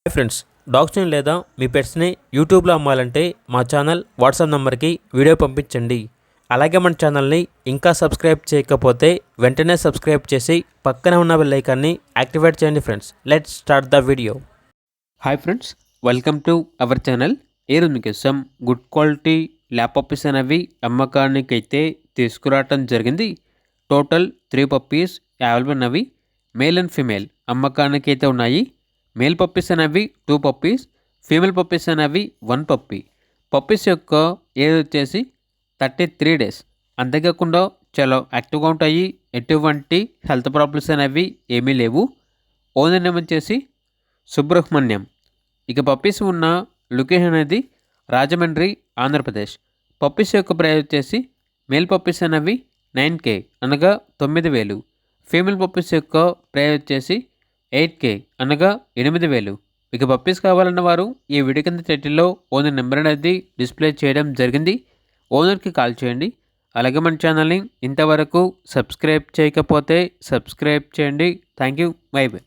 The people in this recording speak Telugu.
హాయ్ ఫ్రెండ్స్, డాగ్స్ని లేదా మీ పెట్స్ని యూట్యూబ్లో అమ్మాలంటే మా ఛానల్ వాట్సాప్ నెంబర్కి వీడియో పంపించండి. అలాగే మన ఛానల్ని ఇంకా సబ్స్క్రైబ్ చేయకపోతే వెంటనే సబ్స్క్రైబ్ చేసి పక్కనే ఉన్న బెల్ ఐకాన్ని యాక్టివేట్ చేయండి. Friends, let's start the video. Hi friends, welcome to our channel. ఈరోజు మీకోసం గుడ్ క్వాలిటీ ల్యాప్ పప్పీస్ అనేవి అమ్మకానికి అయితే తీసుకురావటం జరిగింది. టోటల్ 3 పప్పీస్ అవైలబుల్ ఉన్నవి. మేల్ అండ్ ఫీమేల్ అమ్మకానికి అయితే ఉన్నాయి. మేల్ పప్పీస్ అనేవి 2 పప్పీస్, ఫీమేల్ పప్పీస్ అనేవి 1 పప్పీ. పప్పీస్ యొక్క ఏజ్ వచ్చేసి 33 డేస్. అంతేకాకుండా చాలా యాక్టివ్గా ఉంటాయి. ఎటువంటి హెల్త్ ప్రాబ్లమ్స్ అనేవి ఏమీ లేవు. ఓనర్ నేమ్ వచ్చేసి సుబ్రహ్మణ్యం. ఇక పప్పీస్ ఉన్న లొకేషన్ అనేది రాజమండ్రి, ఆంధ్రప్రదేశ్. పప్పీస్ యొక్క ప్రైస్ వచ్చేసి మేల్ పప్పీస్ అనేవి 9K అనగా 9,000. ఫీమేల్ పప్పీస్ యొక్క ప్రైస్ వచ్చేసి 8K అనగా 8,000. ఇక పప్పీస్ కావాలన్న వారు ఈ వీడియో కింద టైటిల్లో ఓనర్ నెంబర్ అనేది డిస్ప్లే చేయడం జరిగింది. ఓనర్కి కాల్ చేయండి. అలాగే మన ఛానల్ని ఇంతవరకు సబ్స్క్రైబ్ చేయకపోతే సబ్స్క్రైబ్ చేయండి. Thank you. By by.